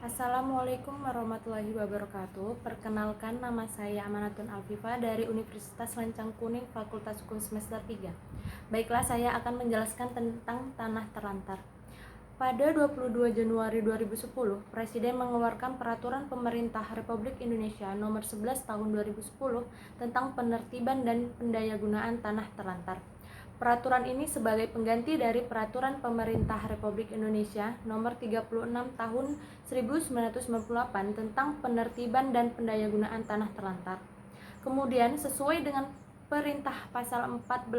Assalamualaikum warahmatullahi wabarakatuh. Perkenalkan, nama saya Amanatun Alfifa dari Universitas Lancang Kuning Fakultas Hukum semester 3. Baiklah, saya akan menjelaskan tentang tanah terlantar. Pada 22 Januari 2010, Presiden mengeluarkan Peraturan Pemerintah Republik Indonesia Nomor 11 Tahun 2010 tentang penertiban dan pendayagunaan tanah terlantar. Peraturan ini sebagai pengganti dari Peraturan Pemerintah Republik Indonesia Nomor 36 Tahun 1998 tentang penertiban dan pendayagunaan tanah terlantar. Kemudian, sesuai dengan Perintah Pasal 14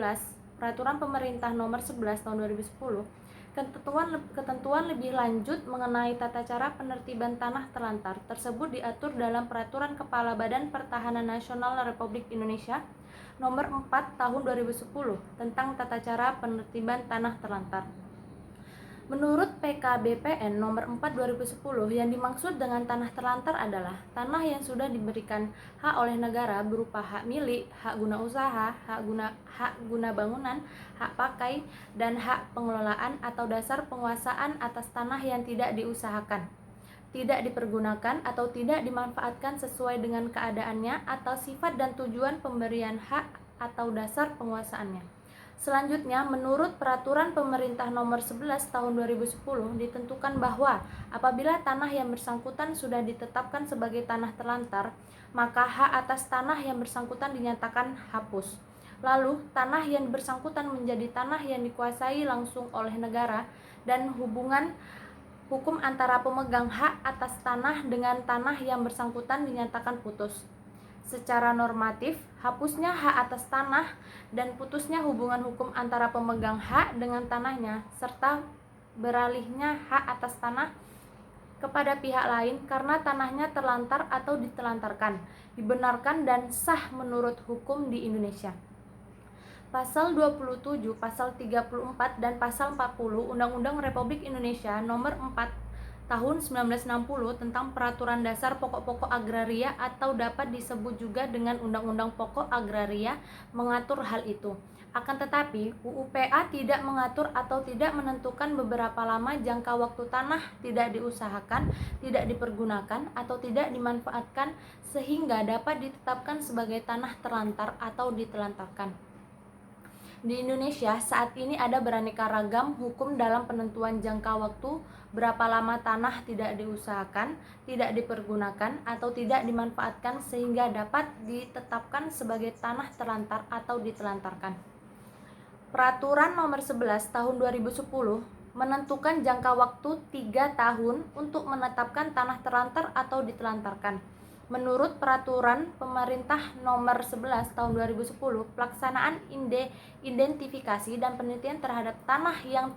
Peraturan Pemerintah Nomor 11 Tahun 2010, ketentuan lebih lanjut mengenai tata cara penertiban tanah terlantar tersebut diatur dalam Peraturan Kepala Badan Pertahanan Nasional Republik Indonesia Nomor 4 Tahun 2010 tentang tata cara penertiban tanah terlantar. Menurut PKBPN Nomor 4 2010, yang dimaksud dengan tanah terlantar adalah tanah yang sudah diberikan hak oleh negara berupa hak milik, hak guna usaha, hak guna bangunan, hak pakai, dan hak pengelolaan atau dasar penguasaan atas tanah yang tidak diusahakan, tidak dipergunakan atau tidak dimanfaatkan sesuai dengan keadaannya atau sifat dan tujuan pemberian hak atau dasar penguasaannya. Selanjutnya, menurut Peraturan Pemerintah Nomor 11 Tahun 2010 ditentukan bahwa apabila tanah yang bersangkutan sudah ditetapkan sebagai tanah terlantar, maka hak atas tanah yang bersangkutan dinyatakan hapus. Lalu, tanah yang bersangkutan menjadi tanah yang dikuasai langsung oleh negara dan hubungan hukum antara pemegang hak atas tanah dengan tanah yang bersangkutan dinyatakan putus. Secara normatif, hapusnya hak atas tanah dan putusnya hubungan hukum antara pemegang hak dengan tanahnya, serta beralihnya hak atas tanah kepada pihak lain karena tanahnya terlantar atau ditelantarkan, dibenarkan dan sah menurut hukum di Indonesia. Pasal 27, Pasal 34, dan Pasal 40 Undang-Undang Republik Indonesia Nomor 4 Tahun 1960 tentang Peraturan Dasar Pokok-pokok Agraria atau dapat disebut juga dengan Undang-Undang Pokok Agraria mengatur hal itu. Akan tetapi, UUPA tidak mengatur atau tidak menentukan beberapa lama jangka waktu tanah tidak diusahakan, tidak dipergunakan, atau tidak dimanfaatkan sehingga dapat ditetapkan sebagai tanah terlantar atau ditelantarkan. Di Indonesia saat ini ada beraneka ragam hukum dalam penentuan jangka waktu berapa lama tanah tidak diusahakan, tidak dipergunakan, atau tidak dimanfaatkan sehingga dapat ditetapkan sebagai tanah terlantar atau ditelantarkan. Peraturan Nomor 11 Tahun 2010 menentukan jangka waktu 3 tahun untuk menetapkan tanah terlantar atau ditelantarkan. Menurut Peraturan Pemerintah Nomor 11 Tahun 2010, pelaksanaan identifikasi dan penelitian terhadap tanah yang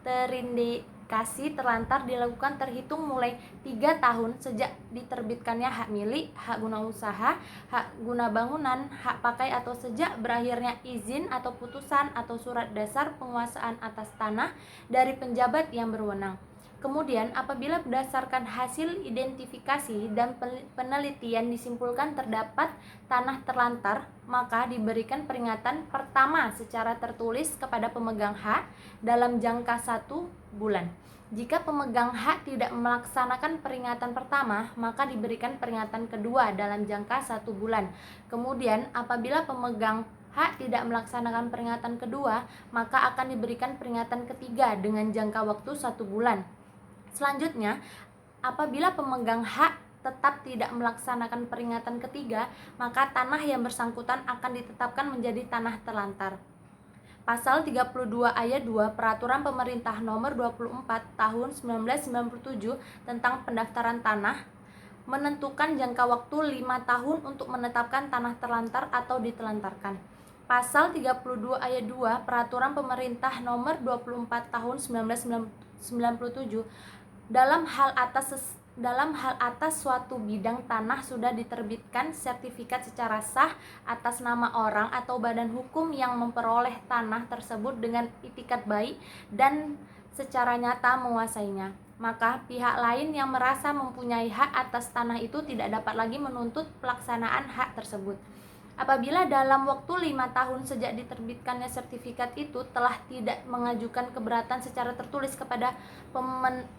terindikasi terlantar dilakukan terhitung mulai 3 tahun sejak diterbitkannya hak milik, hak guna usaha, hak guna bangunan, hak pakai atau sejak berakhirnya izin atau putusan atau surat dasar penguasaan atas tanah dari penjabat yang berwenang. Kemudian, apabila berdasarkan hasil identifikasi dan penelitian disimpulkan terdapat tanah terlantar, maka diberikan peringatan pertama secara tertulis kepada pemegang hak dalam jangka 1 bulan. Jika pemegang hak tidak melaksanakan peringatan pertama, maka diberikan peringatan kedua dalam jangka 1 bulan. Kemudian, apabila pemegang hak tidak melaksanakan peringatan kedua, maka akan diberikan peringatan ketiga dengan jangka waktu 1 bulan. Selanjutnya, apabila pemegang hak tetap tidak melaksanakan peringatan ketiga, maka tanah yang bersangkutan akan ditetapkan menjadi tanah terlantar. Pasal 32 ayat 2 Peraturan Pemerintah Nomor 24 Tahun 1997 tentang pendaftaran tanah menentukan jangka waktu 5 tahun untuk menetapkan tanah terlantar atau ditelantarkan. Pasal 32 ayat 2 Peraturan Pemerintah Nomor 24 Tahun 1997 dalam hal atas suatu bidang tanah sudah diterbitkan sertifikat secara sah atas nama orang atau badan hukum yang memperoleh tanah tersebut dengan itikat baik dan secara nyata menguasainya, maka pihak lain yang merasa mempunyai hak atas tanah itu tidak dapat lagi menuntut pelaksanaan hak tersebut. Apabila dalam waktu 5 tahun sejak diterbitkannya sertifikat itu telah tidak mengajukan keberatan secara tertulis kepada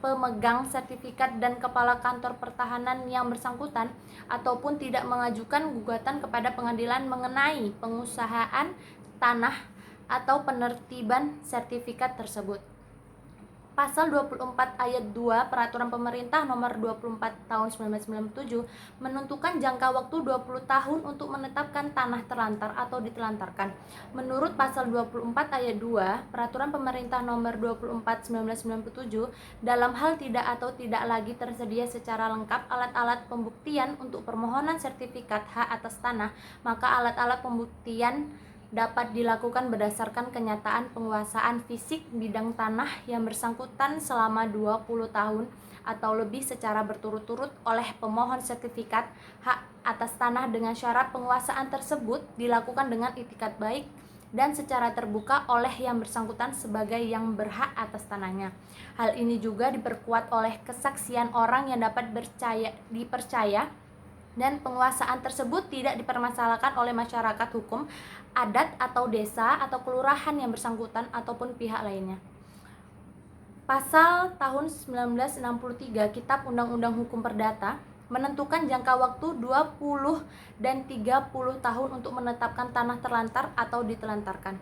pemegang sertifikat dan kepala kantor pertahanan yang bersangkutan, ataupun tidak mengajukan gugatan kepada pengadilan mengenai pengusahaan tanah atau penertiban sertifikat tersebut. Pasal 24 ayat 2 Peraturan Pemerintah Nomor 24 Tahun 1997 menentukan jangka waktu 20 tahun untuk menetapkan tanah terlantar atau ditelantarkan. Menurut pasal 24 ayat 2 Peraturan Pemerintah Nomor 24 1997, dalam hal tidak atau tidak lagi tersedia secara lengkap alat-alat pembuktian untuk permohonan sertifikat hak atas tanah, maka alat-alat pembuktian dapat dilakukan berdasarkan kenyataan penguasaan fisik bidang tanah yang bersangkutan selama 20 tahun atau lebih secara berturut-turut oleh pemohon sertifikat hak atas tanah, dengan syarat penguasaan tersebut dilakukan dengan itikat baik dan secara terbuka oleh yang bersangkutan sebagai yang berhak atas tanahnya. Hal ini juga diperkuat oleh kesaksian orang yang dapat dipercaya dan penguasaan tersebut tidak dipermasalahkan oleh masyarakat hukum, adat atau desa atau kelurahan yang bersangkutan ataupun pihak lainnya. Pasal tahun 1963 Kitab Undang-Undang Hukum Perdata menentukan jangka waktu 20 dan 30 tahun untuk menetapkan tanah terlantar atau ditelantarkan.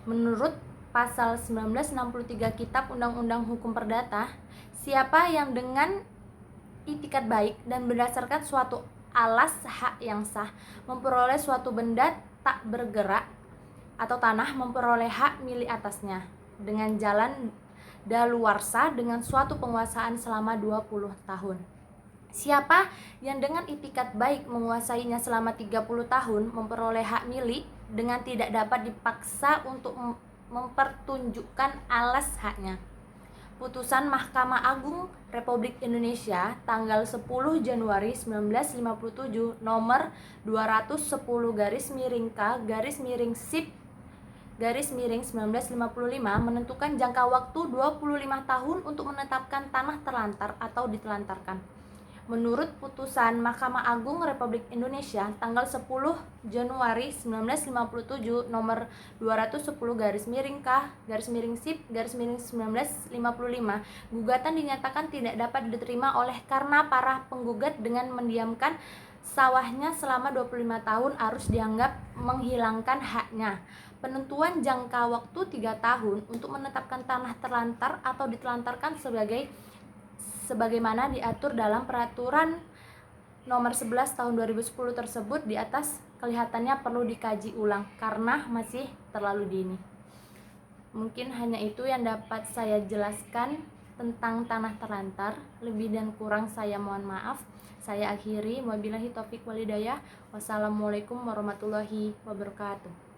Menurut pasal 1963 Kitab Undang-Undang Hukum Perdata, siapa yang dengan itikat baik dan berdasarkan suatu alas hak yang sah memperoleh suatu benda tak bergerak atau tanah memperoleh hak milik atasnya dengan jalan daluarsa dengan suatu penguasaan selama 20 tahun. Siapa yang dengan itikat baik menguasainya selama 30 tahun memperoleh hak milik dengan tidak dapat dipaksa untuk mempertunjukkan alas haknya. Putusan Mahkamah Agung Republik Indonesia tanggal 10 Januari 1957 nomor 210-K/SIP/1955 menentukan jangka waktu 25 tahun untuk menetapkan tanah terlantar atau ditelantarkan. Menurut putusan Mahkamah Agung Republik Indonesia tanggal 10 Januari 1957 nomor 210-K/SIP/1955, gugatan dinyatakan tidak dapat diterima oleh karena para penggugat dengan mendiamkan sawahnya selama 25 tahun harus dianggap menghilangkan haknya. Penentuan jangka waktu 3 tahun untuk menetapkan tanah terlantar atau ditelantarkan sebagaimana diatur dalam Peraturan Nomor 11 Tahun 2010 tersebut di atas kelihatannya perlu dikaji ulang karena masih terlalu dini. Mungkin hanya itu yang dapat saya jelaskan tentang tanah terlantar. Lebih dan kurang saya mohon maaf. Saya akhiri, wabillahi taufik walhidayah. Wassalamualaikum warahmatullahi wabarakatuh.